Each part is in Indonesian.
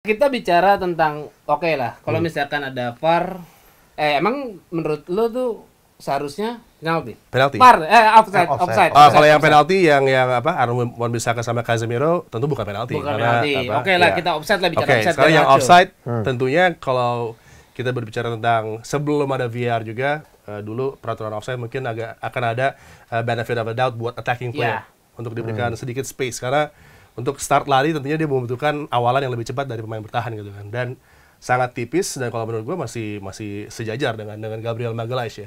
Kita bicara tentang oke lah, kalau misalkan ada VAR, emang menurut lo tuh seharusnya penalti? VAR, offside. Kalau yang penalti yang apa, Aaron Wan-Bissaka sama Casemiro tentu bukan penalti. Bukan penalti. Oke lah, kita offside lah, bicara offside. Sekarang yang offside, tentunya kalau kita berbicara tentang sebelum ada VAR juga, dulu peraturan offside mungkin akan ada benefit of a doubt buat attacking player untuk diberikan sedikit space, karena untuk start lari tentunya dia membutuhkan awalan yang lebih cepat dari pemain bertahan gitu kan, dan sangat tipis, dan kalau menurut gue masih sejajar dengan Gabriel Magalhaes ya.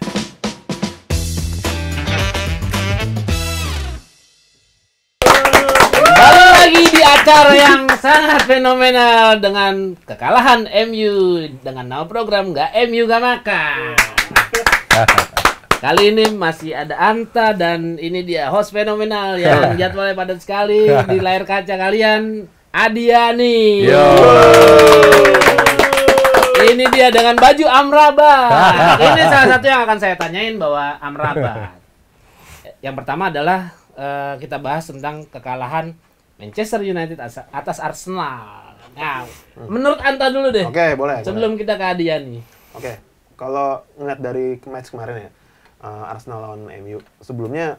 Balik lagi di acara yang sangat fenomenal dengan kekalahan MU dengan nama program nggak MU nggak makan. Kali ini masih ada Anta dan ini dia host fenomenal yang jadwalnya padat sekali di layar kaca kalian, Adiani. Yo. Ini dia dengan baju Amrabat. Ini salah satu yang akan saya tanyain bahwa Amrabat. Yang pertama adalah kita bahas tentang kekalahan Manchester United atas Arsenal. Nah, menurut Anta dulu deh. Oke, boleh. Sebelum kita ke Adiani. Oke, kalau ngeliat dari match kemarin ya, Arsenal lawan MU. Sebelumnya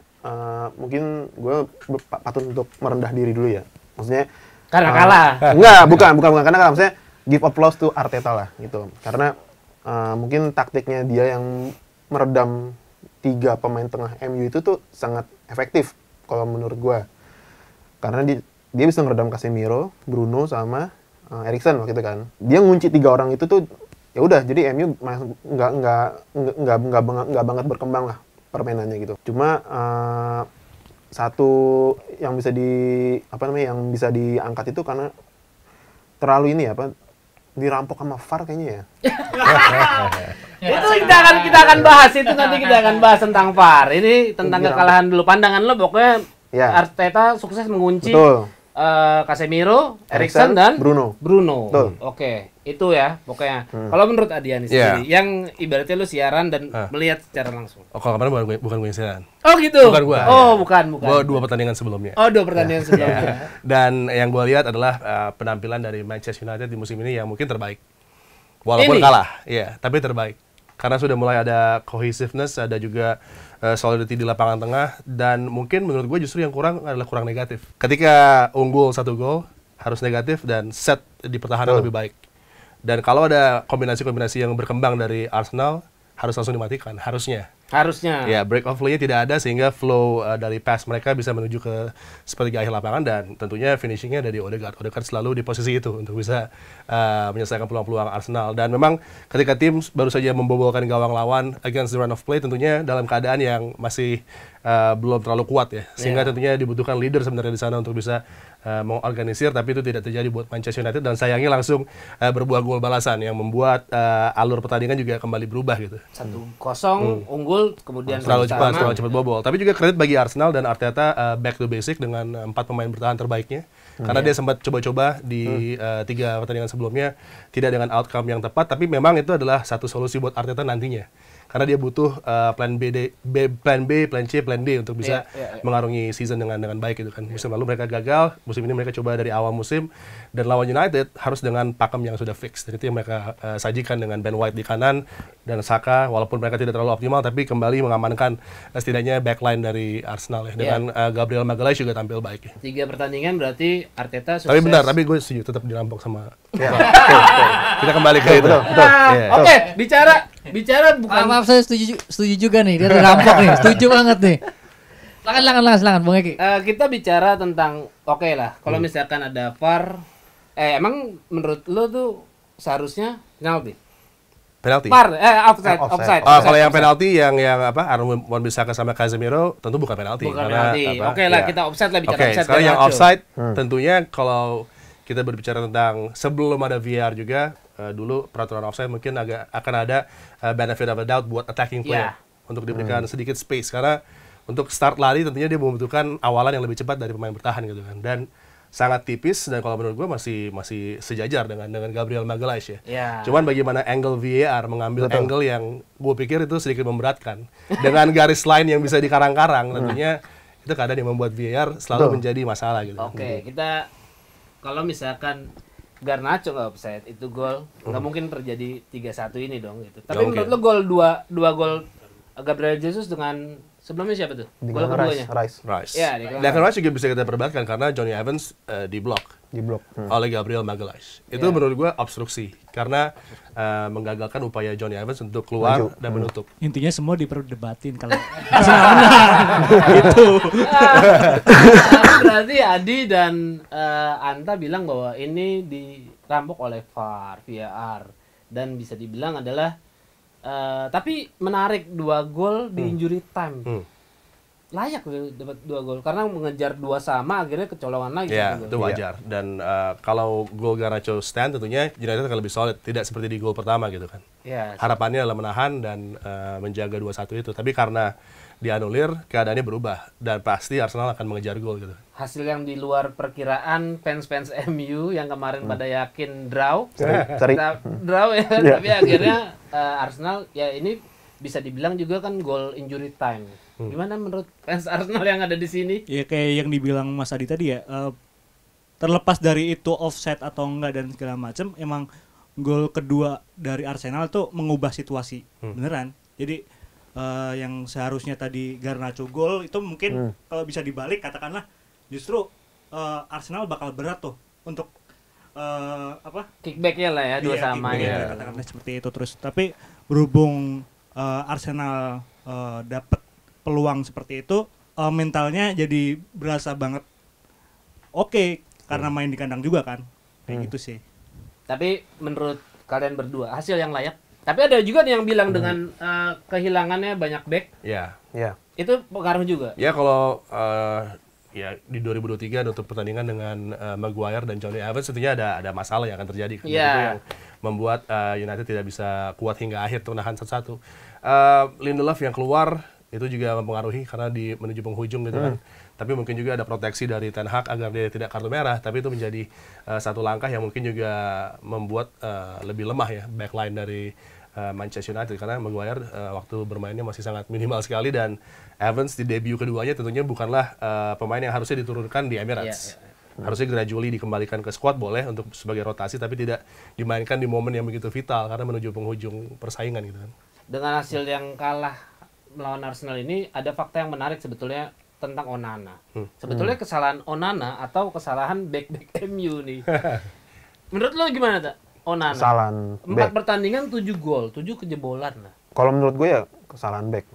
mungkin gue patut untuk merendah diri dulu ya. Maksudnya karena kalah. Enggak, bukan karena kalah. Maksudnya give applause to Arteta lah gitu. Karena mungkin taktiknya dia yang meredam 3 pemain tengah MU itu tuh sangat efektif kalau menurut gue. Karena dia bisa meredam Casemiro, Bruno sama Eriksen waktu itu kan. Dia ngunci 3 orang itu tuh ya udah, jadi MU nggak banget berkembang lah permainannya gitu. Cuma satu yang bisa diangkat itu karena terlalu dirampok sama VAR kayaknya ya. Itu kita akan bahas itu, nanti kita akan bahas tentang VAR. Ini tentang kekalahan dulu. Pandangan lo pokoknya Arteta sukses mengunci Casemiro, Eriksen dan Bruno. Oke, itu ya pokoknya. Kalau menurut Adiani sendiri, yang ibaratnya lu siaran dan melihat secara langsung. Oh, kalau kemarin bukan gue yang siaran. Oh gitu. Bukan gue. Oh, bukan. Gue 2 pertandingan sebelumnya. Oh, 2 pertandingan sebelumnya. Dan yang gue lihat adalah penampilan dari Manchester United di musim ini yang mungkin terbaik. Walaupun kalah, ya, tapi terbaik. Karena sudah mulai ada cohesiveness, ada juga solidity di lapangan tengah, dan mungkin menurut gue justru yang kurang negatif. Ketika unggul 1 gol harus negatif dan set di pertahanan lebih baik. Dan kalau ada kombinasi-kombinasi yang berkembang dari Arsenal harus langsung dimatikan, harusnya. Ya, break off play-nya tidak ada sehingga flow dari pass mereka bisa menuju ke sepertiga akhir lapangan, dan tentunya finishingnya dari Odegaard. Odegaard selalu di posisi itu untuk bisa menyelesaikan peluang-peluang Arsenal. Dan memang ketika tim baru saja membobolkan gawang lawan against the run of play, tentunya dalam keadaan yang masih belum terlalu kuat ya, sehingga tentunya dibutuhkan leader sebenarnya di sana untuk bisa mengorganisir, tapi itu tidak terjadi buat Manchester United, dan sayangnya langsung berbuah gol balasan yang membuat alur pertandingan juga kembali berubah gitu. 1-0 unggul, kemudian terlalu cepat bobol. Tapi juga kredit bagi Arsenal dan Arteta back to basic dengan 4 pemain bertahan terbaiknya. Karena dia sempat coba-coba di 3 pertandingan sebelumnya tidak dengan outcome yang tepat, tapi memang itu adalah satu solusi buat Arteta nantinya. Karena dia butuh plan B, plan C, plan D untuk bisa mengarungi season dengan baik gitu kan. Musim lalu mereka gagal, musim ini mereka coba dari awal musim, dan lawan United harus dengan pakem yang sudah fix. Dan itu yang mereka sajikan dengan Ben White di kanan dan Saka, walaupun mereka tidak terlalu optimal tapi kembali mengamankan setidaknya backline dari Arsenal ya. Dengan Gabriel Magalhaes juga tampil baik ya. 3 pertandingan berarti Arteta sukses. Tapi benar, tapi gue setuju tetap dirampok sama kita kembali ke itu. Oke, bicara bukan. Maaf, saya setuju juga nih, dia rampok nih, setuju banget nih. Silakan Bung Eki. Kita bicara tentang oke lah, kalau misalkan ada VAR, emang menurut lo tuh seharusnya penalti? VAR, offside. Kalau yang penalti yang apa, Aaron Wan-Bissaka sama Casemiro tentu bukan penalti. Oke lah, kita offside lah, bicara offside. Sekarang yang offside, tentunya kalau kita berbicara tentang sebelum ada VAR juga, dulu peraturan offside mungkin akan ada benefit of a doubt buat attacking player untuk diberikan sedikit space, karena untuk start lari tentunya dia membutuhkan awalan yang lebih cepat dari pemain bertahan gitu kan, dan sangat tipis, dan kalau menurut gue masih sejajar dengan Gabriel Magalhaes ya. Cuman bagaimana angle VAR mengambil angle yang gue pikir itu sedikit memberatkan dengan garis line yang bisa dikarang-karang, tentunya itu keadaan yang membuat VAR selalu menjadi masalah gitu. Oke, kita kalau misalkan Garnacho nggak offside, itu gol nggak mungkin terjadi 3-1 ini dong gitu. Tapi menurut lo gol dua gol Gabriel Jesus dengan sebelumnya siapa tuh? Gol keduanya? Rice. Ya, Declan Rice juga bisa kita perdebatkan karena Johnny Evans di blok oleh Gabriel Magalhaes. Itu menurut gue obstruksi karena menggagalkan upaya Johnny Evans untuk keluar dan menutup. Intinya semua diperdebatin kalau itu. Berarti Adi dan Anta bilang bahwa ini dirampok oleh VAR dan bisa dibilang adalah tapi menarik 2 gol di injury time. Layak dapat 2 gol karena mengejar 2 sama akhirnya kecolongan lagi. Ya, itu wajar. Dan kalau gol Garnacho stand tentunya United akan lebih solid, tidak seperti di gol pertama gitu kan. Harapannya adalah menahan dan menjaga 2-1 itu. Tapi karena dianulir, keadaannya berubah dan pasti Arsenal akan mengejar gol gitu. Hasil yang di luar perkiraan fans MU yang kemarin pada yakin draw ya. Tapi akhirnya Arsenal ya ini bisa dibilang juga kan gol injury time. Gimana menurut fans Arsenal yang ada di sini? Ya kayak yang dibilang Mas Adi tadi ya, terlepas dari itu offside atau enggak dan segala macam, emang gol kedua dari Arsenal tuh mengubah situasi beneran. Jadi yang seharusnya tadi Garnacho gol itu mungkin kalau bisa dibalik katakanlah justru Arsenal bakal berat tuh untuk kickbacknya lah ya, 2-2 ya. Katakanlah seperti itu terus. Tapi berhubung Arsenal dapat peluang seperti itu, mentalnya jadi berasa banget oke, karena main di kandang juga kan. Kayak gitu sih. Tapi menurut kalian berdua hasil yang layak? Tapi ada juga yang bilang dengan kehilangannya banyak back. Iya. Itu pengaruh juga. Ya kalau ya di 2023 untuk pertandingan dengan Maguire dan Johnny Evans tentunya ada masalah yang akan terjadi kan. Itu yang membuat United tidak bisa kuat hingga akhir untuk nahan 1-1. Lindelof yang keluar itu juga mempengaruhi karena menuju penghujung gitu kan. Tapi mungkin juga ada proteksi dari Ten Hag agar dia tidak kartu merah, tapi itu menjadi satu langkah yang mungkin juga membuat lebih lemah ya backline dari Manchester United karena Maguire waktu bermainnya masih sangat minimal sekali dan Evans di debut keduanya tentunya bukanlah pemain yang harusnya diturunkan di Emirates. Harusnya gradually dikembalikan ke squad boleh untuk sebagai rotasi tapi tidak dimainkan di momen yang begitu vital karena menuju penghujung persaingan gitu kan. Dengan hasil yang kalah melawan Arsenal ini ada fakta yang menarik sebetulnya tentang Onana. Sebetulnya kesalahan Onana atau kesalahan back MU nih. Menurut lo gimana tak? Onana. Kesalahan 4 pertandingan 7 gol, 7 kejebolan lah. Kalau menurut gue ya kesalahan back.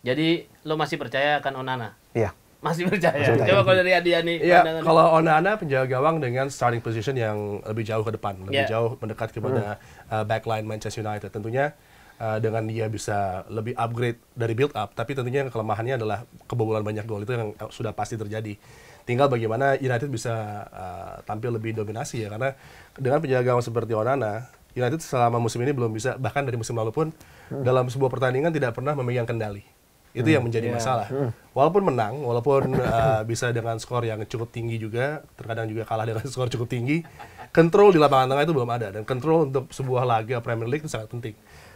Jadi lo masih percaya akan Onana? Iya. Masih percaya. Coba kalau dari Adia nih. Iya, kalau Onana penjaga gawang dengan starting position yang lebih jauh ke depan, lebih jauh mendekat kepada backline Manchester United. Tentunya dengan dia bisa lebih upgrade dari build up, tapi tentunya kelemahannya adalah kebobolan banyak gol itu yang sudah pasti terjadi. Tinggal bagaimana United bisa tampil lebih dominasi ya, karena dengan penjaga gawang seperti Onana, United selama musim ini belum bisa, bahkan dari musim lalu pun dalam sebuah pertandingan tidak pernah memegang kendali. Itu yang menjadi masalah. Walaupun menang, walaupun bisa dengan skor yang cukup tinggi juga, terkadang juga kalah dengan skor cukup tinggi, kontrol di lapangan tengah itu belum ada, dan kontrol untuk sebuah laga Premier League itu sangat penting.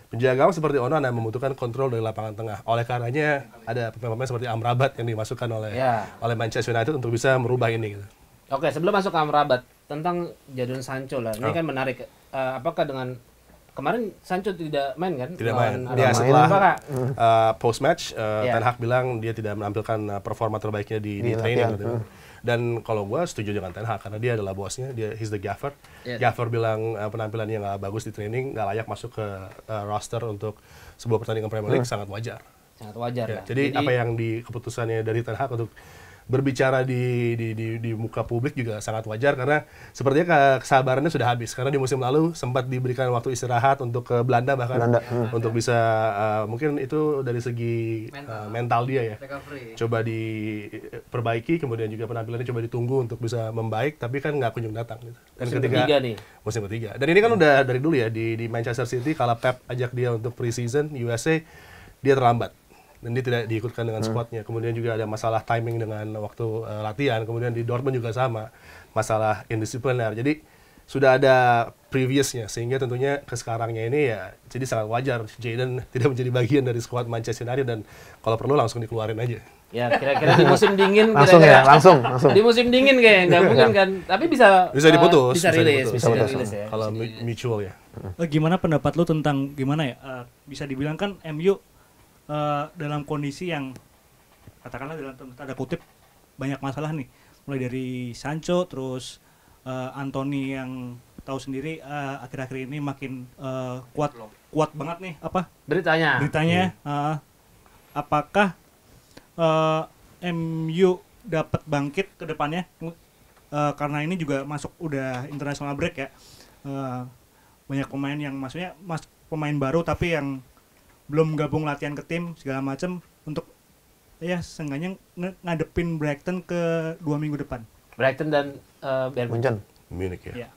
Penjaga gawang seperti Onana membutuhkan kontrol dari lapangan tengah. Oleh karenanya ada pemain-pemain seperti Amrabat yang dimasukkan oleh Manchester United untuk bisa merubah ini. Gitu. Oke, sebelum masuk ke Amrabat, tentang Jadon Sancho lah. Ini kan menarik. Apakah dengan kemarin Sancho tidak main kan? Tidak main. Dia setelah post match, Ten Hag bilang dia tidak menampilkan performa terbaiknya di training. Gitu. Dan kalau gue setuju dengan Ten Hag karena dia adalah bosnya, he's the gaffer. Gaffer bilang penampilannya nggak bagus di training, nggak layak masuk ke roster untuk sebuah pertandingan Premier League, sangat wajar. Sangat wajar lah. Jadi apa yang di keputusannya dari Ten Hag untuk berbicara di muka publik juga sangat wajar karena sepertinya kesabarannya sudah habis karena di musim lalu sempat diberikan waktu istirahat untuk ke Belanda bahkan untuk bisa mungkin itu dari segi mental dia ya coba diperbaiki, kemudian juga penampilannya coba ditunggu untuk bisa membaik, tapi kan nggak kunjung datang gitu. Dan musim ketiga dan ini kan udah dari dulu ya di Manchester City kalau Pep ajak dia untuk pre-season USA dia terlambat dan dia tidak diikutkan dengan squadnya. Kemudian juga ada masalah timing dengan waktu latihan. Kemudian di Dortmund juga sama, masalah indisipliner. Jadi sudah ada previousnya, sehingga tentunya ke sekarangnya ini ya jadi sangat wajar Jadon tidak menjadi bagian dari squad Manchester United dan kalau perlu langsung dikeluarin aja. Ya kira-kira di musim dingin Langsung kira-kira, ya, langsung. Di musim dingin kayak nggak mungkin kan. Tapi bisa diputus, bisa rilis, bisa bisa diputus. rilis ya. Kalau mutual ya. Gimana pendapat lu tentang gimana ya? Bisa dibilang kan MU dalam kondisi yang katakanlah dalam tanda kutip banyak masalah nih. Mulai dari Sancho, terus Anthony yang tahu sendiri akhir-akhir ini makin kuat banget nih beritanya. Apakah MU dapat bangkit ke depannya karena ini juga masuk udah international break ya. Banyak pemain yang maksudnya pemain baru tapi yang belum gabung latihan ke tim segala macam untuk ya seenggaknya ngadepin Brighton ke 2 minggu depan. Brighton dan Bayern Munchen. Munich ya. Ya.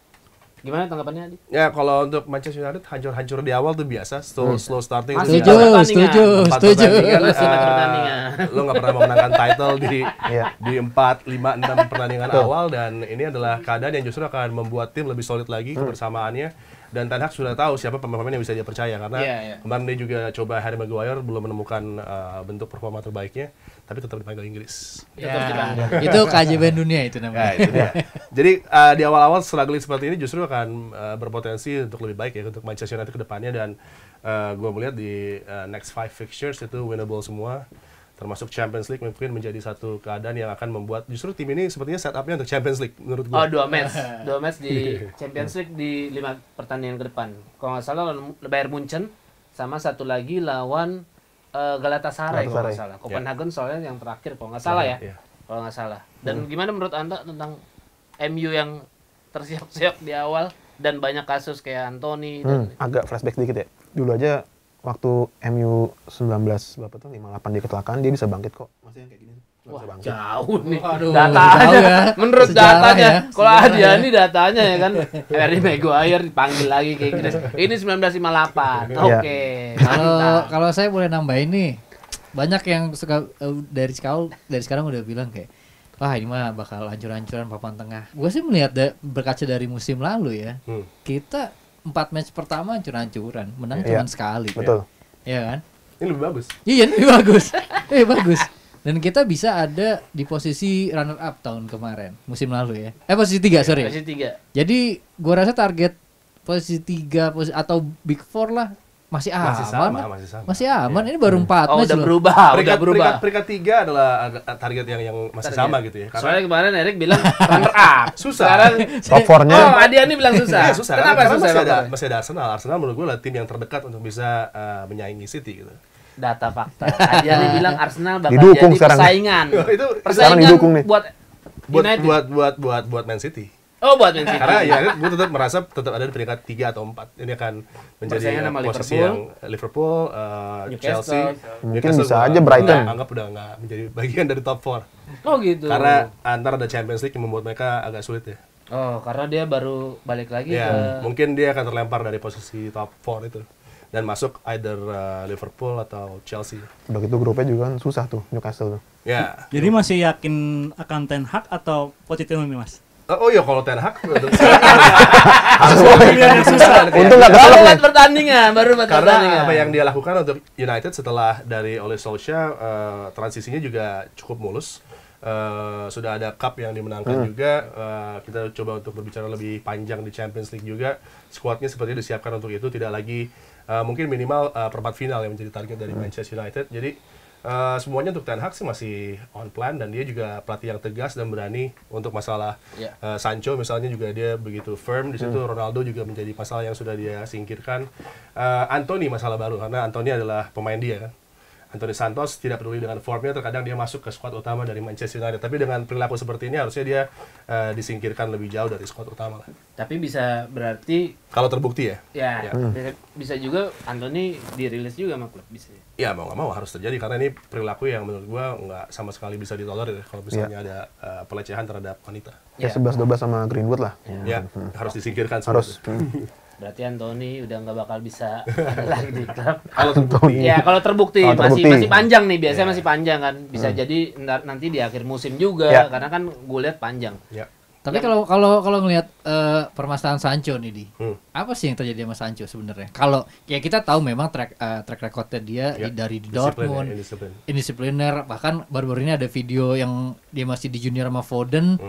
Gimana tanggapannya, Adi? Ya kalau untuk Manchester United hancur-hancur di awal tuh biasa, slow starting. Masih itu setuju. 4 pertandingan, Masih 4 pertandingan. lo nggak pernah memenangkan title di 4, 5, 6 pertandingan awal, dan ini adalah keadaan yang justru akan membuat tim lebih solid lagi kebersamaannya. Dan Ten Hag sudah tahu siapa pemain-pemain yang bisa dia percaya karena kemarin dia juga coba Harry Maguire belum menemukan bentuk performa terbaiknya, tapi tetap dipanggil Inggris. Itu keajaiban dunia itu namanya. Itu dia. Jadi di awal-awal struggling seperti ini justru akan berpotensi untuk lebih baik ya untuk Manchester United ke depannya, dan gue melihat di next 5 fixtures itu winnable semua, termasuk Champions League mungkin menjadi satu keadaan yang akan membuat justru tim ini sepertinya setupnya untuk Champions League menurut gue. Oh, 2 match di Champions League di 5 pertandingan ke depan. Kalau nggak salah lawan Bayern Munchen, sama satu lagi lawan Galatasaray kalau nggak salah. Copenhagen soalnya yang terakhir kalau nggak salah ya. Kalau nggak salah. Dan gimana menurut Anda tentang MU yang tersiap-siap di awal dan banyak kasus kayak Anthony dan agak flashback dikit ya. Dulu aja waktu MU 58 dia kecelakaan, dia bisa bangkit kok. Masih yang kayak gini. Wah, bangkit. jauh nih. Waduh, Datanya. jauh ya. Menurut Sejarah datanya, ya. kalau Adiani datanya ya kan Harry Maguire dipanggil lagi ke Inggris. Ini 1958. Oke. Kalau saya boleh nambahin nih, banyak yang suka dari sekarang udah bilang kayak, wah ini mah bakal hancur-hancuran papan tengah. Gue sih melihat berkaca dari musim lalu ya, kita 4 match pertama hancur-hancuran, menang cuma sekali. Betul. Iya kan? Ini lebih bagus. Iya, lebih bagus. Bagus. Dan kita bisa ada di posisi runner up tahun kemarin, musim lalu ya. Posisi 3, sorry. Posisi 3. Jadi gua rasa target posisi 3 atau Big 4 lah masih aman. Masih aman. Ini baru 4 match udah loh. berubah. Peringkat 3 adalah target yang masih sama gitu ya. Karena soalnya kemarin Erik bilang runner up. Susah. Sekarang Top 4-nya. Oh, Adiani bilang susah. Iya, susah. Kenapa Karena susah? masih ada Arsenal. Arsenal menurut gue adalah tim yang terdekat untuk bisa menyaingi City gitu. Data fakta. Adiani bilang Arsenal bakal Didukung jadi sekarang. persaingan. Itu sekarang didukung nih. buat United. buat Man City. Oh, buat Man City. Karena ya gue tetap merasa tetap ada di peringkat 3 atau 4. Ini akan menjadi Persaingan sama posisi Liverpool. yang Liverpool, Chelsea, Mungkin bisa aja Brighton. Anggap udah nggak menjadi bagian dari top 4. Oh gitu. Karena antara ada Champions League yang membuat mereka agak sulit ya. Oh, karena dia baru balik lagi Ya, ke mungkin dia akan terlempar dari posisi top 4 itu dan masuk either Liverpool atau Chelsea. Udah gitu grupnya juga kan susah tuh Newcastle tuh. Ya. Jadi masih yakin akan Ten Hag atau Pochettino nih, Mas? Oh iya, kalau Ten Hag Untung nggak baru keselak buat nih. pertandingan, baru buat pertandingan. karena apa yang dia lakukan untuk United setelah dari Ole Solskjaer, transisinya juga cukup mulus. Sudah ada cup yang dimenangkan juga. Kita coba untuk berbicara lebih panjang di Champions League juga. Skuadnya sepertinya disiapkan untuk itu, tidak lagi mungkin minimal perempat final yang menjadi target dari Manchester United. Jadi semuanya untuk Ten Hag sih masih on plan, dan dia juga pelatih yang tegas dan berani untuk masalah Sancho misalnya juga dia begitu firm di situ. Ronaldo juga menjadi masalah yang sudah dia singkirkan. Anthony masalah baru karena Anthony adalah pemain dia kan. Anthony Santos tidak peduli dengan formnya, terkadang dia masuk ke skuad utama dari Manchester United. Tapi dengan perilaku seperti ini harusnya dia disingkirkan lebih jauh dari skuad utama lah. Tapi bisa berarti Kalau terbukti ya. ya bisa juga Anthony dirilis juga sama klub bisa. Ya mau nggak mau harus terjadi karena ini perilaku yang menurut gua nggak sama sekali bisa ditolerir kalau misalnya ada pelecehan terhadap wanita. Ya 11-12 sama Greenwood lah. Ya harus disingkirkan Harus. Berarti Anthony udah nggak bakal bisa ada lagi di klub. Kalau terbukti. Ya kalau terbukti, Kalau terbukti. masih panjang nih, biasanya masih panjang kan. Bisa jadi nanti di akhir musim juga karena kan gue lihat panjang. Ya. Tapi kalau ngelihat permasalahan Sancho nih di, apa sih yang terjadi sama Sancho sebenarnya? Kalau ya kita tahu memang track recordnya dia dari Dortmund, indisipliner, bahkan baru-baru ini ada video yang dia masih di junior sama Foden.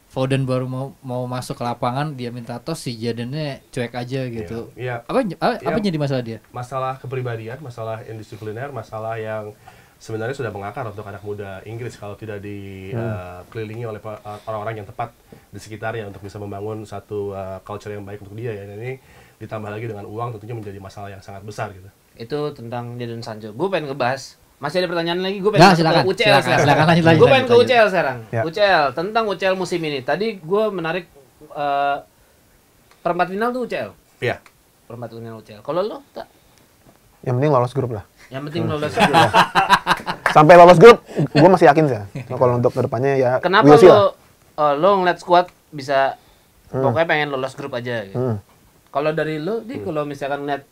Foden baru mau masuk ke lapangan, dia minta tos, si Jadennya cuek aja gitu. Apa jadi masalah dia? Masalah kepribadian, masalah indisipliner, masalah yang sebenarnya sudah mengakar untuk anak muda Inggris kalau tidak dikelilingi oleh orang-orang yang tepat di sekitarnya untuk bisa membangun satu culture yang baik untuk dia ya. Dan ini ditambah lagi dengan uang tentunya menjadi masalah yang sangat besar gitu. Itu tentang Jadon Sancho. Gue pengen ngebahas. Masih ada pertanyaan lagi? Gue pengen ke UCL sekarang. Silakan lanjut. Gue pengen ke UCL sekarang. UCL, tentang UCL musim ini. Tadi gue menarik perempat final tuh UCL. Iya. Perempat final UCL. Kalau lo tak? Yang penting lolos grup lah. Yang penting lolos grup. Sampai lolos grup, gue masih yakin sih. Kalau untuk kedepannya ya. Kenapa lo ngeliat squad bisa pokoknya pengen lolos grup aja gitu. Kalau dari lo, kalau misalkan ngeliat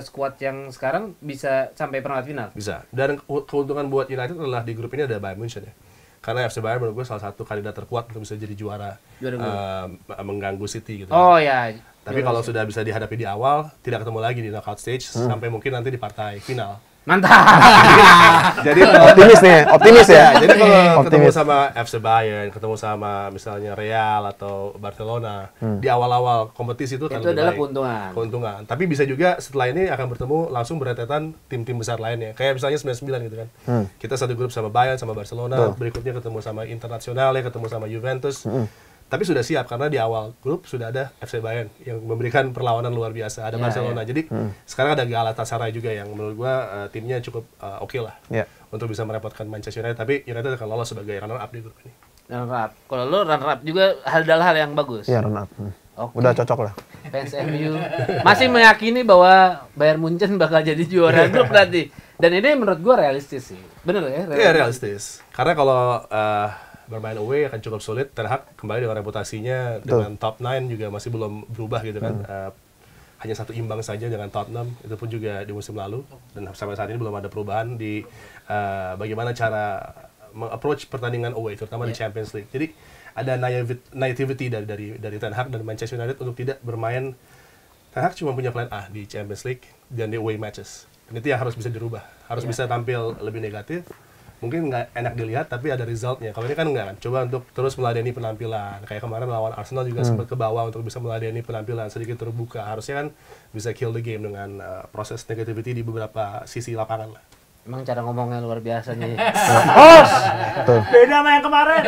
squad yang sekarang bisa sampai perempat final? Bisa. Dan keuntungan buat United adalah di grup ini ada Bayern Munchen ya. Karena FC Bayern menurut gue salah satu kandidat terkuat untuk bisa jadi juara mengganggu City gitu. Oh ya. Tapi kalau sudah bisa dihadapi di awal, tidak ketemu lagi di knockout stage sampai mungkin nanti di partai final. Mantap. Jadi optimis ya. Jadi kalau ketemu sama FC Bayern, ketemu sama misalnya Real atau Barcelona di awal-awal kompetisi itu adalah keuntungan. Tapi bisa juga setelah ini akan bertemu langsung berentetan tim-tim besar lainnya. Kayak misalnya 99 gitu kan. Kita satu grup sama Bayern, sama Barcelona, berikutnya ketemu sama Internacional, ketemu sama Juventus. Tapi sudah siap karena di awal grup sudah ada FC Bayern yang memberikan perlawanan luar biasa. Ada Barcelona. Jadi sekarang ada Galatasaray juga yang menurut gua timnya cukup oke lah untuk bisa merepotkan Manchester United. Tapi United akan lolos sebagai runner up di grup ini. Runner up. Kalau lo runner up juga adalah hal yang bagus. Iya, runner up. Udah cocok lah. Fans MU masih meyakini bahwa Bayern Munchen bakal jadi juara grup nanti. Dan ini menurut gua realistis sih. Bener ya? Iya, realistis. Karena kalau bermain away akan cukup sulit. Ten Hag kembali dengan reputasinya dengan top 9 juga masih belum berubah gitu kan. Hanya satu imbang saja dengan Tottenham, itu pun juga di musim lalu. Dan sampai saat ini belum ada perubahan di bagaimana cara meng-approach pertandingan away, terutama di Champions League. Jadi ada naivety dari Ten Hag dan Manchester United untuk tidak bermain. Ten Hag cuma punya plan A di Champions League dan di away matches. Dan itu yang harus bisa dirubah, harus bisa tampil lebih negatif. Mungkin nggak enak dilihat, tapi ada resultnya. Kalau ini kan enggak kan. Coba untuk terus meladeni penampilan. Kayak kemarin lawan Arsenal juga sempat ke bawah untuk bisa meladeni penampilan sedikit terbuka. Harusnya kan bisa kill the game dengan proses negativity di beberapa sisi lapangan lah. Emang cara ngomongnya luar biasa nih. Beda sama yang kemarin.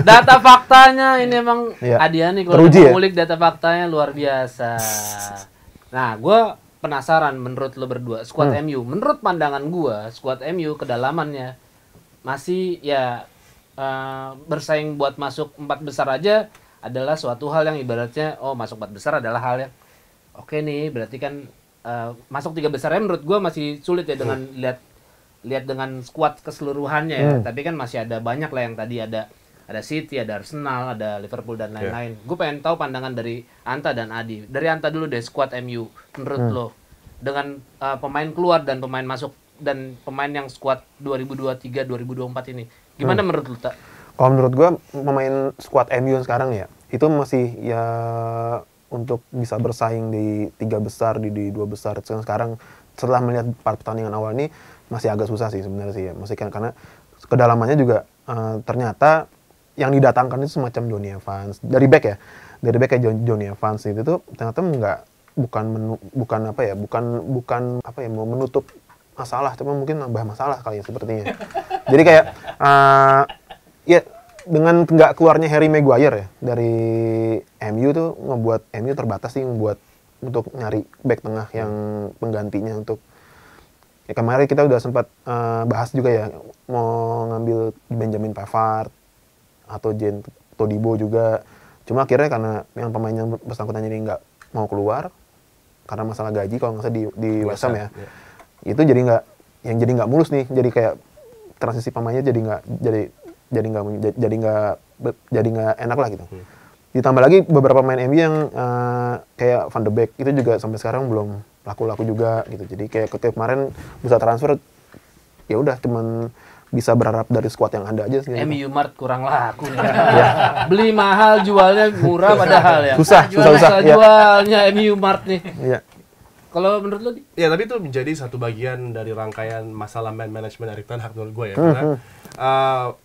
Data faktanya ini emang Adiani kalau ngulik data faktanya luar biasa. Nah, gue penasaran menurut lo berdua skuad MU. Menurut pandangan gua, skuad MU kedalamannya masih bersaing buat masuk 4 besar aja adalah suatu hal yang ibaratnya masuk 4 besar adalah hal yang oke nih, berarti kan masuk 3 besarnya menurut gua masih sulit ya dengan lihat dengan skuad keseluruhannya ya. Tapi kan masih ada banyak lah yang tadi ada City, ada Arsenal, ada Liverpool dan lain-lain. Gue pengen tahu pandangan dari Anta dan Adi. Dari Anta dulu deh, skuad MU menurut lo dengan pemain keluar dan pemain masuk dan pemain yang skuad 2023 2024 ini. Gimana menurut lo, Tak? Kalau menurut gue pemain skuad MU sekarang ya, itu masih ya untuk bisa bersaing di 3 besar, di 2 besar. Sekarang setelah melihat 4 pertandingan awal ini masih agak susah sih sebenarnya sih ya. Masih karena kedalamannya juga ternyata yang didatangkan itu semacam Johnny Evans dari back ya, kayak Johnny Evans itu tuh ternyata bukan mau menutup masalah, cuma mungkin nambah masalah kali ya sepertinya. Jadi kayak dengan nggak keluarnya Harry Maguire ya dari MU tuh ngebuat MU terbatas sih untuk nyari back tengah yang penggantinya untuk kemarin kita udah sempat bahas juga ya mau ngambil Benjamin Pavard atau Jen Todibo juga, cuma akhirnya karena yang pemain yang bersangkutan ini nggak mau keluar karena masalah gaji kalau nggak salah di West Ham ya. Itu jadi nggak mulus nih, jadi kayak transisi pemainnya jadi nggak enak lah gitu. Ditambah lagi beberapa pemain MU yang kayak Van de Beek itu juga sampai sekarang belum laku-laku juga gitu. Jadi kayak ketika kemarin bisa transfer ya udah cuman bisa berharap dari squad yang ada aja sih. MU Mart kurang laku nih. Beli mahal, jualnya murah padahal ya. Susah jualnya MU Mart nih. Iya. Kalau menurut lo? Ya, tapi itu menjadi satu bagian dari rangkaian masalah man management Erik ten Hag menurut gue ya. Karena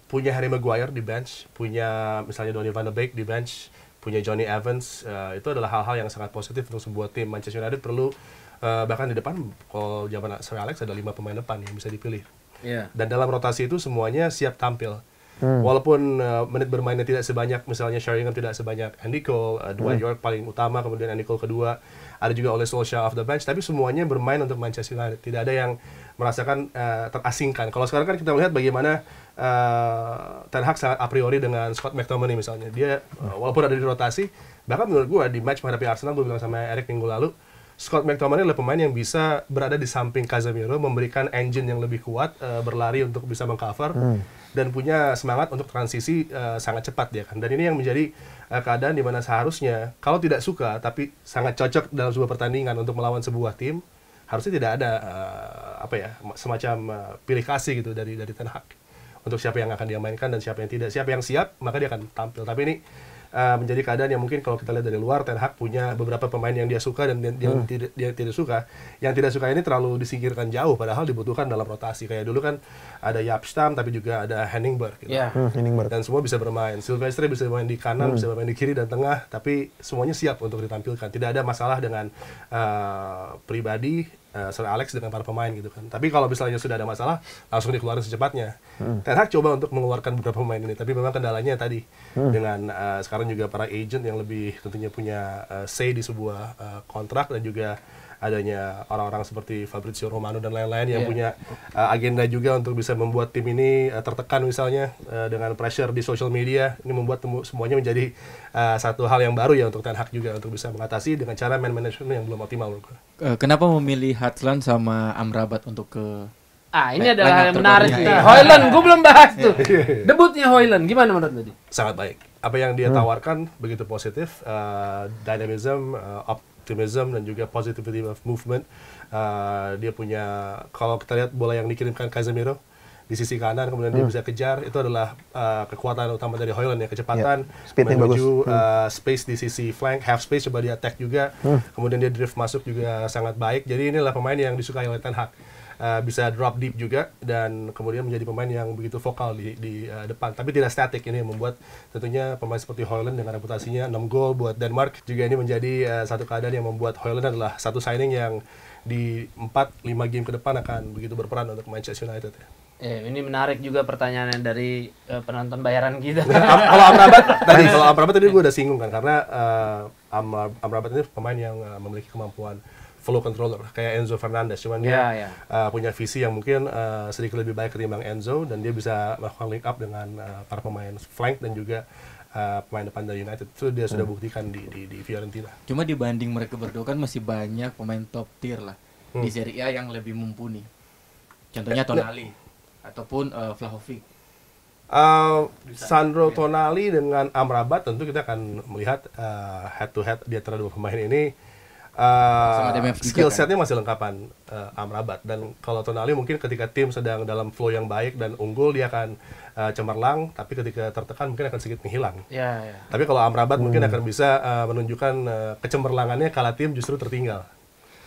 punya Harry Maguire di bench, punya misalnya Donny van de Beek di bench, punya Johnny Evans, itu adalah hal-hal yang sangat positif untuk sebuah tim. Manchester United perlu, bahkan di depan, kalau zaman Sir Alex ada 5 pemain depan yang bisa dipilih. Yeah. Dan dalam rotasi itu semuanya siap tampil. Walaupun menit bermainnya tidak sebanyak, misalnya Sheringham tidak sebanyak Andy Cole, Dwight York paling utama, kemudian Andy Cole kedua, ada juga Ole Solskjaer off the bench, tapi semuanya bermain untuk Manchester United. Tidak ada yang merasakan terasingkan. Kalau sekarang kan kita melihat bagaimana Ten Hag sangat a priori dengan Scott McTominay misalnya. Dia walaupun ada di rotasi, bahkan menurut gue di match menghadapi Arsenal, gue bilang sama Erik minggu lalu, Scott McTominay adalah pemain yang bisa berada di samping Casemiro, memberikan engine yang lebih kuat, berlari untuk bisa mengcover, dan punya semangat untuk transisi sangat cepat dia kan. Dan ini yang menjadi keadaan di mana seharusnya kalau tidak suka tapi sangat cocok dalam sebuah pertandingan untuk melawan sebuah tim, harusnya tidak ada semacam pilih kasih gitu dari Ten Hag untuk siapa yang akan dia mainkan dan siapa yang tidak. Siapa yang siap maka dia akan tampil. Tapi ini menjadi keadaan yang mungkin kalau kita lihat dari luar, Ten Hag punya beberapa pemain yang dia suka dan dia tidak suka. Yang tidak suka ini terlalu disingkirkan jauh, padahal dibutuhkan dalam rotasi. Kayak dulu kan ada Jaap Stam, tapi juga ada Henningberg gitu. Dan semua bisa bermain. Silvestre bisa bermain di kanan, bisa bermain di kiri dan tengah, tapi semuanya siap untuk ditampilkan. Tidak ada masalah dengan pribadi Sir Alex dengan para pemain gitu kan. Tapi kalau misalnya sudah ada masalah, langsung dikeluarin secepatnya. Ten Hag coba untuk mengeluarkan beberapa pemain ini, tapi memang kendalanya tadi dengan sekarang juga para agent yang lebih tentunya punya say di sebuah kontrak, dan juga adanya orang-orang seperti Fabrizio Romano dan lain-lain yang punya agenda juga untuk bisa membuat tim ini tertekan misalnya dengan pressure di social media. Ini membuat semuanya menjadi satu hal yang baru ya untuk Ten Hag juga untuk bisa mengatasi dengan cara man management yang belum optimal. Kenapa memilih Haaland sama Amrabat untuk ke ini adalah yang menarik nih. Højlund, gue belum bahas tuh. Debutnya Højlund, gimana menurut tadi? Sangat baik. Apa yang dia tawarkan begitu positif, dynamism, optimism, dan juga positivity of movement. Dia punya, kalau kita lihat bola yang dikirimkan Casemiro di sisi kanan, kemudian dia bisa kejar, itu adalah kekuatan utama dari Højlund ya, kecepatan, menuju space di sisi flank, half space, coba dia attack juga, kemudian dia drift masuk juga sangat baik. Jadi inilah pemain yang disukai oleh Ten Hag. Bisa drop deep juga, dan kemudian menjadi pemain yang begitu vokal di depan, tapi tidak statik. Ini yang membuat tentunya pemain seperti Højlund dengan reputasinya 6 gol buat Denmark juga ini menjadi satu keadaan yang membuat Højlund adalah satu signing yang di 4-5 game ke depan akan begitu berperan untuk Manchester United ya. Ini menarik juga pertanyaannya dari penonton bayaran kita. Kalau Amrabat tadi gue udah singgung kan, karena Amrabat ini pemain yang memiliki kemampuan flow controller kayak Enzo Fernandez, cuman dia punya visi yang mungkin sedikit lebih baik ketimbang Enzo, dan dia bisa melakukan link up dengan para pemain flank dan juga pemain depan dari United. Itu dia sudah buktikan di Fiorentina. Cuma dibanding mereka berdua kan masih banyak pemain top tier lah di Serie A yang lebih mumpuni. Contohnya Tonali ataupun Vlahovic. Sandro Tonali dengan Amrabat tentu kita akan melihat head to head di antara dua pemain ini. Skill setnya masih lengkapan Amrabat, dan kalau Tonali mungkin ketika tim sedang dalam flow yang baik dan unggul dia akan cemerlang, tapi ketika tertekan mungkin akan sedikit menghilang. Tapi kalau Amrabat mungkin akan bisa menunjukkan kecemerlangannya kala tim justru tertinggal,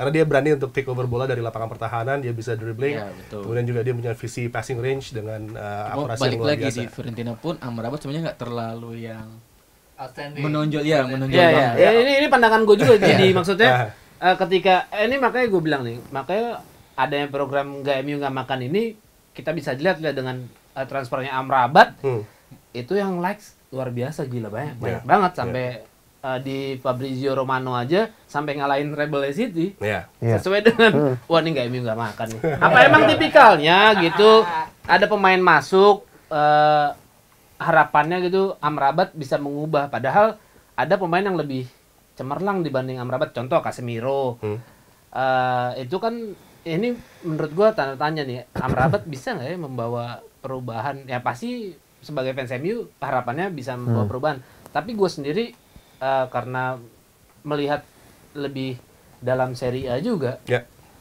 karena dia berani untuk take over bola dari lapangan pertahanan, dia bisa dribbling, kemudian juga dia punya visi passing range dengan akurasi yang luar biasa. Balik lagi di Fiorentina pun Amrabat sebenarnya nggak terlalu yang menonjol. Ini pandangan gue juga. Jadi maksudnya ketika ini makanya gue bilang nih, makanya adanya program MU nggak makan ini, kita bisa lihat dengan transfernya Amrabat itu yang likes luar biasa, gila banyak banget, sampai di Fabrizio Romano aja sampai ngalahin Rebel City sesuai dengan wah ini MU nggak makan nih. Apa emang tipikalnya gitu, ada pemain masuk harapannya gitu Amrabat bisa mengubah, padahal ada pemain yang lebih cemerlang dibanding Amrabat. Contoh Casemiro. Itu kan ini menurut gua tanda tanya nih, Amrabat bisa nggak ya membawa perubahan? Ya pasti sebagai fans MU harapannya bisa membawa perubahan. Tapi gue sendiri karena melihat lebih dalam Serie A juga,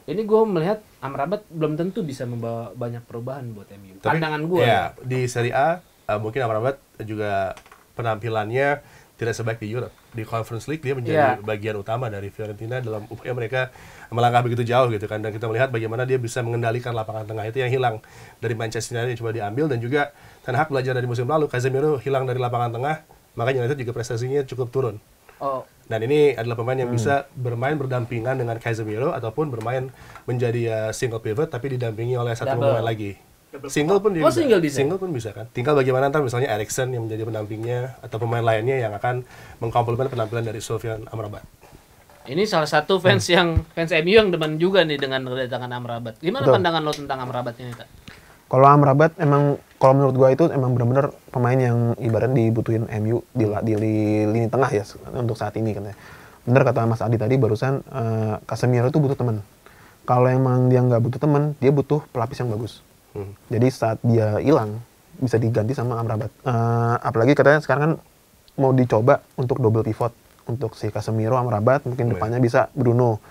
ini gue melihat Amrabat belum tentu bisa membawa banyak perubahan buat MU. Tapi, Pandangan gue. Ya, di Serie A mungkin Amrabat juga penampilannya tidak sebaik di Europe. Di Conference League dia menjadi bagian utama dari Fiorentina dalam upaya mereka melangkah begitu jauh gitu kan. Dan kita melihat bagaimana dia bisa mengendalikan lapangan tengah itu yang hilang dari Manchester United yang coba diambil, dan juga Ten Hag belajar dari musim lalu, Casemiro hilang dari lapangan tengah, makanya United juga prestasinya cukup turun. Dan ini adalah pemain yang bisa bermain berdampingan dengan Casemiro ataupun bermain menjadi single pivot tapi didampingi oleh satu pemain lagi. Single pun dia Single pun bisa kan. Tinggal bagaimana ntar misalnya Eriksen yang menjadi pendampingnya atau pemain lainnya yang akan mengkomplement penampilan dari Sofyan Amrabat. Ini salah satu fans MU yang demen juga nih dengan kedatangan Amrabat. Gimana pandangan lo tentang Amrabat ini, Tak? Kalau Amrabat emang, kalau menurut gua itu emang benar-benar pemain yang ibarat dibutuhin MU di lini tengah ya untuk saat ini kan ya. Bener kata Mas Adi tadi barusan, Casemiro itu butuh teman. Kalau emang dia nggak butuh teman, dia butuh pelapis yang bagus. Jadi saat dia hilang bisa diganti sama Amrabat. Apalagi katanya sekarang kan mau dicoba untuk double pivot untuk si Casemiro, Amrabat, mungkin depannya bisa Bruno,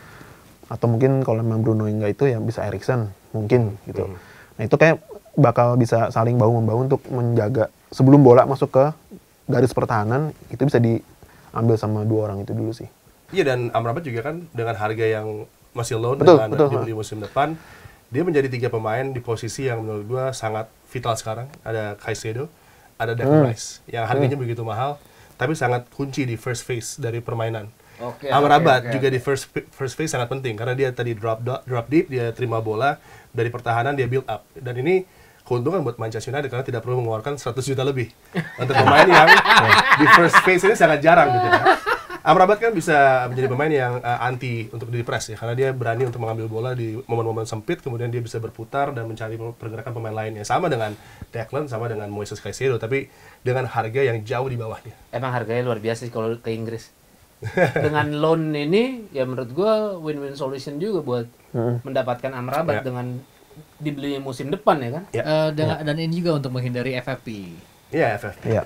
atau mungkin kalau memang Bruno enggak itu ya bisa Eriksen mungkin gitu. Nah itu kayak bakal bisa saling bahu membahu untuk menjaga sebelum bola masuk ke garis pertahanan, itu bisa diambil sama dua orang itu dulu sih. Iya, dan Amrabat juga kan dengan harga yang masih low dengan dibeli musim depan, dia menjadi 3 pemain di posisi yang menurut gua sangat vital sekarang. Ada Caicedo, ada Declan Rice yang harganya begitu mahal, tapi sangat kunci di first phase dari permainan. Amrabat juga di first phase sangat penting karena dia tadi drop deep, dia terima bola dari pertahanan, dia build up. Dan ini keuntungan buat Manchester United karena tidak perlu mengeluarkan 100 juta lebih untuk pemain yang di first phase ini sangat jarang gitu kan. Amrabat kan bisa menjadi pemain yang anti untuk di press ya, karena dia berani untuk mengambil bola di momen-momen sempit, kemudian dia bisa berputar dan mencari pergerakan pemain lainnya. Sama dengan Declan, sama dengan Moises Caicedo, tapi dengan harga yang jauh di bawahnya. Emang harganya luar biasa sih kalau ke Inggris. Dengan loan ini, ya menurut gua win-win solution juga buat mendapatkan Amrabat dengan dibeli musim depan ya kan? Dan ini juga untuk menghindari FFP. Iya, FFP. Iya.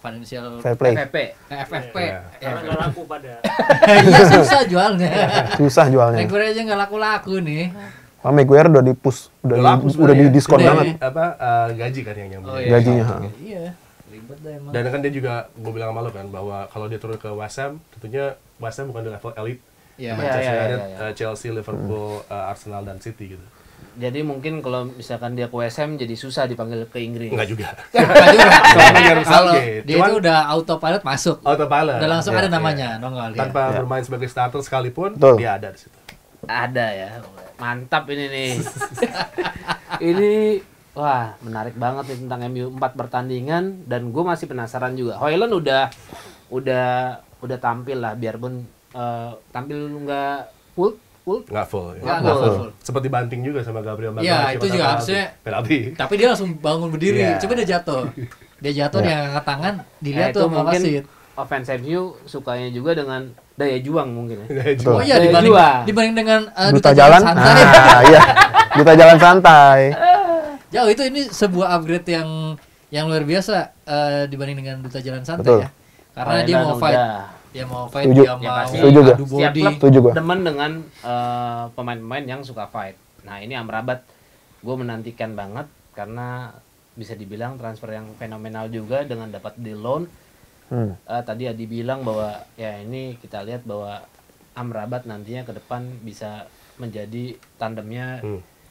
Financial Fair play. FFP. Karena nggak laku pada. Iya susah jualnya. Susah jualnya. Maguire aja nggak laku-laku nih. Pak Maguire udah di-push, udah di diskon banget. Gaji kan yang nyambung. Gajinya. Iya. Ribet dah emang. Dan kan dia juga, gue bilang sama lo kan, bahwa kalau dia turun ke West Ham, tentunya West Ham bukan di level elite. Manchester United, Chelsea, Liverpool, Arsenal, dan City gitu. Jadi mungkin kalau misalkan dia ke West Ham jadi susah dipanggil ke Inggris. Enggak juga. Kalau dia itu udah autopilot masuk. Autopilot. Udah langsung ada namanya, nongol. Tanpa bermain sebagai starter sekalipun, dia ada di situ. Ada ya. Mantap ini nih. Ini wah, menarik banget nih tentang MU 4 pertandingan, dan gue masih penasaran juga. Højlund udah tampil lah, biarpun tampil nggak full. Nggak full. Seperti banting juga sama Gabriel Magalhaes. Iya, itu juga harusnya penalti. Tapi dia langsung bangun berdiri. Coba dia jatuh. Dia angkat tangan, dilihat tuh sama wasit. Offense MU sukanya juga dengan daya juang mungkin ya. Oh iya, dibanding dengan duta jalan santai. Iya. Duta jalan santai. Jauh itu, ini sebuah upgrade yang luar biasa dibanding dengan duta jalan santai ya. Karena dia mau fight. Dia mau fight, dia mau adu body. Demen dengan pemain-pemain yang suka fight. Nah ini Amrabat gue menantikan banget karena bisa dibilang transfer yang fenomenal juga dengan dapat di loan. Tadi Adi bilang bahwa ya ini kita lihat bahwa Amrabat nantinya ke depan bisa menjadi tandemnya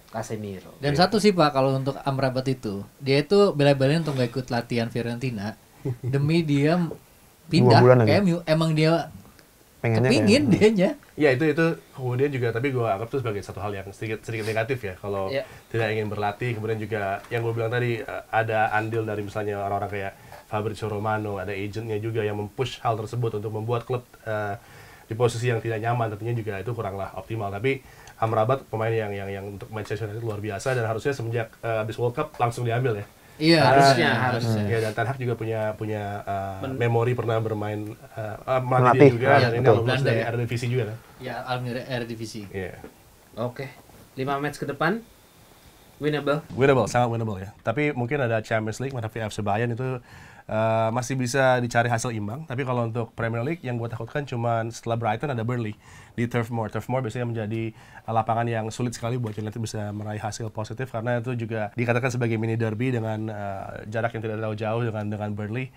Casemiro. Dan satu sih Pak, kalau untuk Amrabat itu, dia itu bela-belain untuk gak ikut latihan Fiorentina demi dia pindah ke MU. Emang dia kepingin dianya. Ya itu kemudian juga, tapi gue anggap itu sebagai satu hal yang sedikit negatif ya, kalau tidak ingin berlatih. Kemudian juga yang gue bilang tadi, ada andil dari misalnya orang-orang kayak Fabrizio Romano, ada agentnya juga yang mempush hal tersebut untuk membuat klub di posisi yang tidak nyaman. Tentunya juga itu kuranglah optimal. Tapi Amrabat pemain yang untuk Manchester United luar biasa, dan harusnya semenjak habis World Cup langsung diambil ya. Iya, harusnya. Ya, dan Ten Hag juga punya memori pernah bermain melatih juga, dan ini lulus dari Eredivisie juga kan. Ya, alumni Eredivisie. Iya. Oke. 5 match ke depan winnable, sangat winnable ya. Tapi mungkin ada Champions League menghadapi FC Bayern itu masih bisa dicari hasil imbang. Tapi kalau untuk Premier League yang gue takutkan cuma setelah Brighton ada Burnley di Turf Moor. Turf Moor biasanya menjadi lapangan yang sulit sekali buat United bisa meraih hasil positif karena itu juga dikatakan sebagai mini derby dengan jarak yang tidak terlalu jauh dengan Burnley.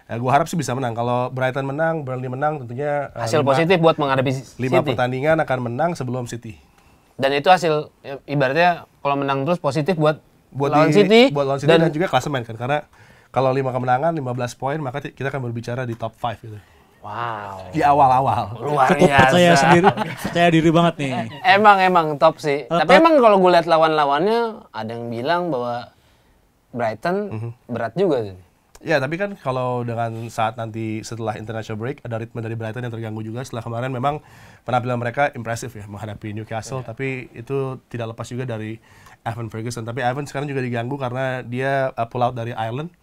Gue harap sih bisa menang. Kalau Brighton menang, Burnley menang, tentunya hasil positif buat menghadapi City. 5 pertandingan akan menang sebelum City. Dan itu hasil ibaratnya kalau menang terus positif buat lawan City, dan juga klasemen kan, karena kalau 5 kemenangan 15 poin maka kita akan berbicara di top 5 gitu. Wow. Di awal-awal. Luar Cukup biasa. percaya sendiri, percaya diri banget nih. Emang top sih. Tapi emang kalau gue lihat lawan-lawannya ada yang bilang bahwa Brighton berat juga sih. Ya, tapi kan kalau dengan saat nanti setelah international break ada ritme dari Brighton yang terganggu juga. Setelah kemarin memang penampilan mereka impresif ya menghadapi Newcastle, tapi itu tidak lepas juga dari Evan Ferguson. Tapi Evan sekarang juga diganggu karena dia pull out dari Ireland.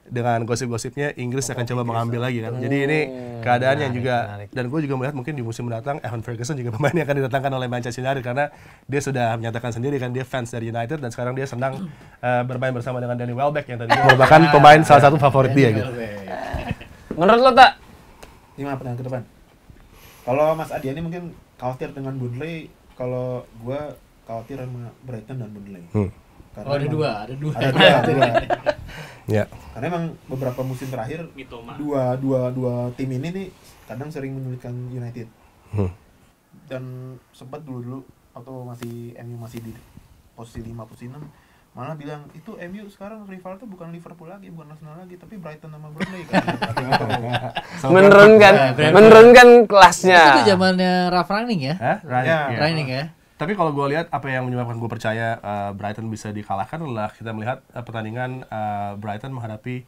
Dengan gosip-gosipnya Inggris akan coba mengambil lagi kan. Jadi ini keadaan yang juga menarik. Dan gue juga melihat mungkin di musim mendatang Evan Ferguson juga pemain yang akan didatangkan oleh Manchester United karena dia sudah menyatakan sendiri kan dia fans dari United dan sekarang dia senang bermain bersama dengan Danny Welbeck yang tadi merupakan pemain salah satu favorit dia gitu. Menurut lo tak? Gimana pertanyaan ke depan? Kalau Mas Adiani mungkin khawatir dengan Burnley, kalau gue khawatir sama Brighton dan Burnley. Karena ada dua. Ya. Karena emang beberapa musim terakhir dua tim ini nih kadang sering menyulitkan United. Dan sempat dulu atau MU masih di posisi 5, posisi 6 malah bilang itu MU sekarang rival tuh bukan Liverpool lagi, bukan Arsenal lagi, tapi Brighton sama Burnley kan. menurunkan kelasnya. Itu zamannya Ralf Rangnick ya? Rangnick ya. Tapi kalau gue lihat apa yang menyebabkan gue percaya Brighton bisa dikalahkan adalah kita melihat pertandingan Brighton menghadapi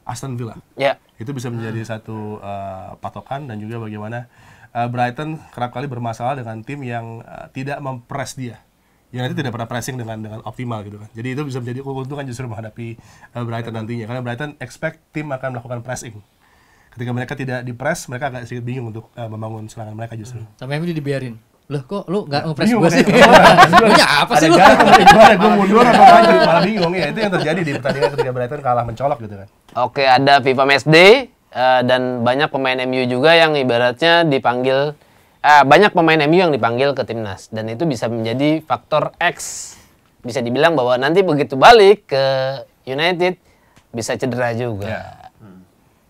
Aston Villa. Ya. Itu bisa menjadi satu patokan dan juga bagaimana Brighton kerap kali bermasalah dengan tim yang tidak mempres dia. Yang nanti tidak pernah pressing dengan optimal gitu kan. Jadi itu bisa menjadi keuntungan justru menghadapi Brighton nantinya. Karena Brighton expect tim akan melakukan pressing. Ketika mereka tidak di-press, mereka agak sedikit bingung untuk membangun serangan mereka justru. Sampai MU dibiarin. Loh kok lu nggak nge-press gue sih? Punya apa sih lu? Gue mundur atau maju, malah bingung ya. Itu yang terjadi di pertandingan ketika Brighton kalah mencolok gitu kan. Oke, ada FIFA Matchday dan banyak pemain MU juga yang ibaratnya dipanggil banyak pemain MU yang dipanggil ke timnas dan itu bisa menjadi faktor X. Bisa dibilang bahwa nanti begitu balik ke United bisa cedera juga. Ya.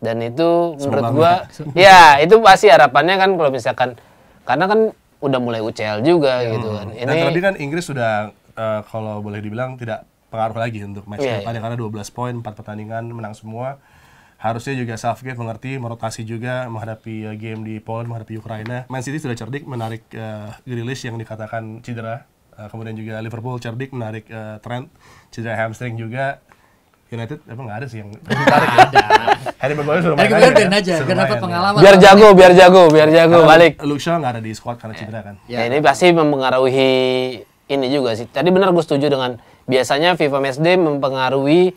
Dan itu menurut gua ya itu pasti harapannya kan kalau misalkan karena kan udah mulai UCL juga gitu kan. Dan terlebih kan Inggris sudah kalau boleh dibilang tidak pengaruh lagi untuk match depannya karena 12 poin, 4 pertandingan menang semua. Harusnya juga Southgate mengerti, merotasi juga menghadapi game di Poland, menghadapi Ukraina. Man City sudah cerdik menarik Grealish yang dikatakan cedera. Kemudian juga Liverpool cerdik menarik Trent, cedera hamstring juga. United emang nggak ada sih yang ditarik ya. Harry Maguire sudah main aja, biar dapat pengalaman. Biar jago balik. Luke Shaw nggak ada di squad karena cedera kan. Ya ini pasti mempengaruhi ini juga sih. Tadi benar gue setuju dengan biasanya FIFA Matchday mempengaruhi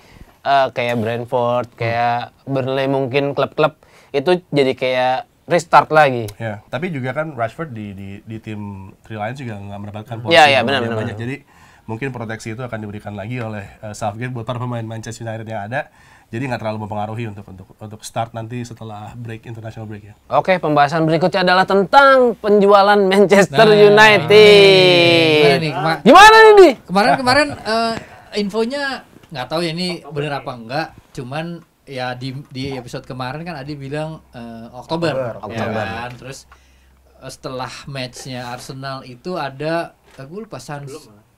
kayak Brentford, kayak Burnley mungkin klub-klub itu jadi kayak restart lagi. Ya, tapi juga kan Rashford di tim Three Lions juga nggak mendapatkan posisi yang banyak. Jadi mungkin proteksi itu akan diberikan lagi oleh Southgate buat para pemain Manchester United yang ada. Jadi nggak terlalu mempengaruhi untuk start nanti setelah international break ya. Oke, pembahasan berikutnya adalah tentang penjualan Manchester United. Gimana nih? Kemarin infonya nggak tahu ya ini bener apa enggak. Cuman ya di episode kemarin kan Adi bilang Oktober. Kan? Terus setelah matchnya Arsenal itu ada gue lupa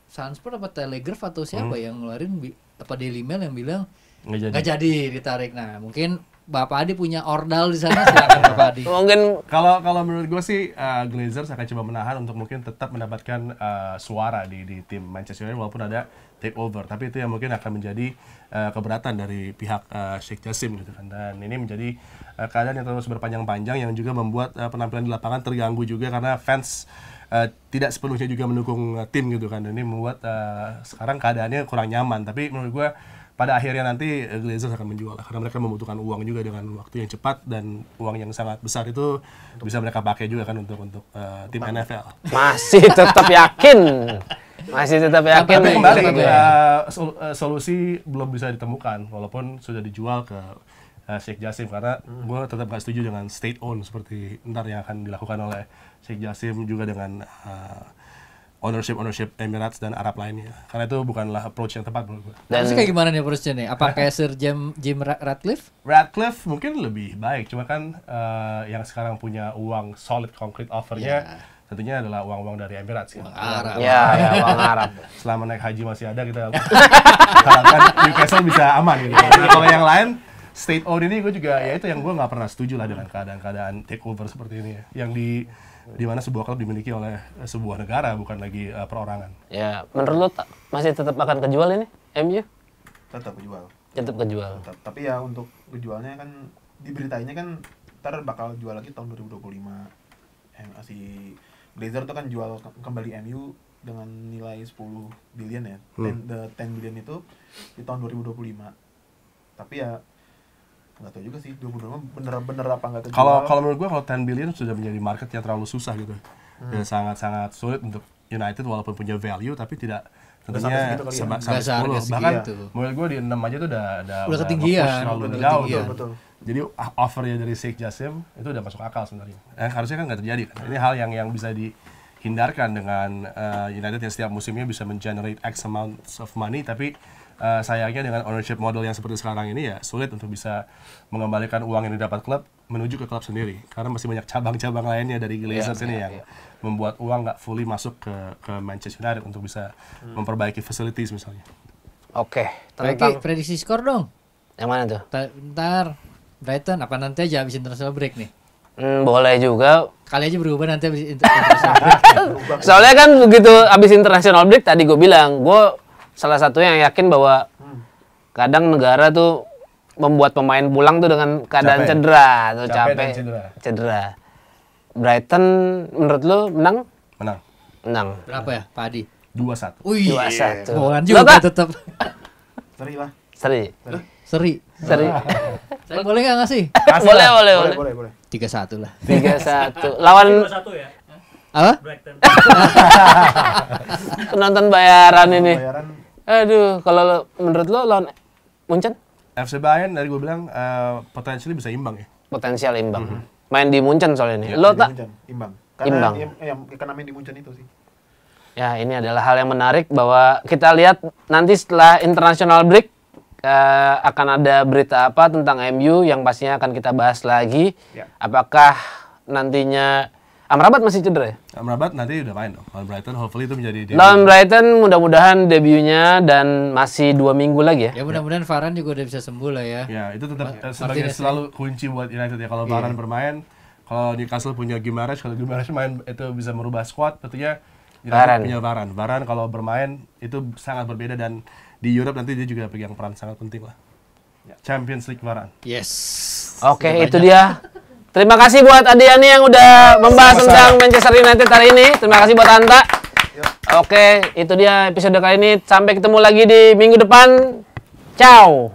Sunsport apa Telegraph atau siapa yang ngeluarin apa Daily Mail yang bilang nggak jadi ditarik. Nah mungkin Bapak Adi punya ordal di sana, silakan Bapak Adi. Mungkin kalau menurut gue sih Glazers akan coba menahan untuk mungkin tetap mendapatkan suara di tim Manchester United walaupun ada takeover. Tapi itu yang mungkin akan menjadi keberatan dari pihak Sheikh Jassim gitu kan. Dan ini menjadi keadaan yang terus berpanjang-panjang yang juga membuat penampilan di lapangan terganggu juga karena fans tidak sepenuhnya juga mendukung tim gitu kan. Ini membuat sekarang keadaannya kurang nyaman. Tapi menurut gue pada akhirnya nanti Glazers akan menjual karena mereka membutuhkan uang juga dengan waktu yang cepat dan uang yang sangat besar itu bisa mereka pakai juga kan untuk tim NFL. Masih tetap yakin. Tapi kembali solusi belum bisa ditemukan walaupun sudah dijual ke Sheikh Jassim, karena gue tetap gak setuju dengan state owned seperti ntar yang akan dilakukan oleh Sheikh Jassim juga dengan ownership Emirates dan Arab lainnya, karena itu bukanlah approach yang tepat menurut gue. Dan kayak gimana nih approach-nya nih? Apa kayak Sir Jim Ratcliffe? Ratcliffe mungkin lebih baik, cuma kan yang sekarang punya uang solid concrete offernya tentunya adalah uang-uang dari Emirates ya. Arab. Ya, uang Arab. Selama naik haji masih ada, kita harapkan Newcastle bisa aman gitu. Nah, kalau yang lain state owned ini gue juga ya itu yang gue nggak pernah setuju lah dengan keadaan takeover seperti ini ya. Yang di mana sebuah klub dimiliki oleh sebuah negara, bukan lagi perorangan. Ya, menurut lo masih tetap akan kejual ini MU? Tetap kejual. Tetap kejual. Tetap. Tapi ya untuk kejualnya kan diberitainnya kan ntar bakal jual lagi tahun 2025. Si Glazer tuh kan jual kembali MU dengan nilai 10 billion ya. 10 billion itu di tahun 2025. Tapi ya nggak tahu juga sih 2025 bener apa nggak kejual. Kalau menurut gue kalau 10 billion sudah menjadi market yang terlalu susah gitu. Dan sangat sulit untuk United walaupun punya value tapi tidak tentunya sampai 10. Bahkan menurut gue di 6 aja tuh udah ketinggian, terlalu jauh. Betul. Jadi offernya dari Sheikh Jassim itu udah masuk akal sebenarnya. Harusnya kan nggak terjadi kan. Ini hal yang bisa dihindarkan dengan United yang setiap musimnya bisa mengenerate X amount of money, tapi sayangnya dengan ownership model yang seperti sekarang ini ya sulit untuk bisa mengembalikan uang yang didapat klub menuju ke klub sendiri, karena masih banyak cabang-cabang lainnya dari Glazers ini yang membuat uang nggak fully masuk ke Manchester United untuk bisa memperbaiki facilities misalnya. Oke, tentang prediksi skor dong. Yang mana tuh? Ntar Brighton apa nanti aja habis international break nih? Boleh juga. Kali aja berubah nanti habis international break. Soalnya kan begitu habis international break tadi gue bilang, gue salah satu yang yakin bahwa kadang negara tuh membuat pemain pulang tuh dengan keadaan cedera atau capek cedera. Brighton menurut lu menang? Menang. Berapa ya, Pak Adi? 2-1. 2-1. Bohongan juga tetap. Seri. Saya boleh nggak ngasih? Boleh. 3-1 lah. 3-1. Lawan 2-1 ya. Apa? Brighton. Penonton bayaran ini. Aduh, kalau menurut lo lawan Munchen? FC Bayern dari gue bilang potensial bisa imbang ya. Potensial imbang. Main di Munchen soalnya ini. Lo tak imbang. Imbang. Karena main di Munchen itu sih. Ya, ini adalah hal yang menarik bahwa kita lihat nanti setelah international break akan ada berita apa tentang MU yang pastinya akan kita bahas lagi. Ya. Apakah nantinya Amrabat masih cedera ya? Amrabat nanti udah main dong. Lawan Brighton, hopefully itu menjadi debut. Lawan Brighton mudah-mudahan debutnya dan masih 2 minggu lagi ya. Ya mudah-mudahan Varane juga udah bisa sembuh lah ya. Ya, itu tetap sebagai selalu kunci buat United ya. Kalau Varane bermain, kalau Newcastle punya Gimares, kalau Gimares main itu bisa merubah squad, tentunya United punya Varane. Varane kalau bermain itu sangat berbeda dan di Europe nanti dia juga pegang peran sangat penting lah. Champions League Varane. Yes. Oke, itu dia. Terima kasih buat Adiani yang udah membahas tentang Manchester United hari ini. Terima kasih buat Anta. Oke, itu dia episode kali ini. Sampai ketemu lagi di minggu depan. Ciao.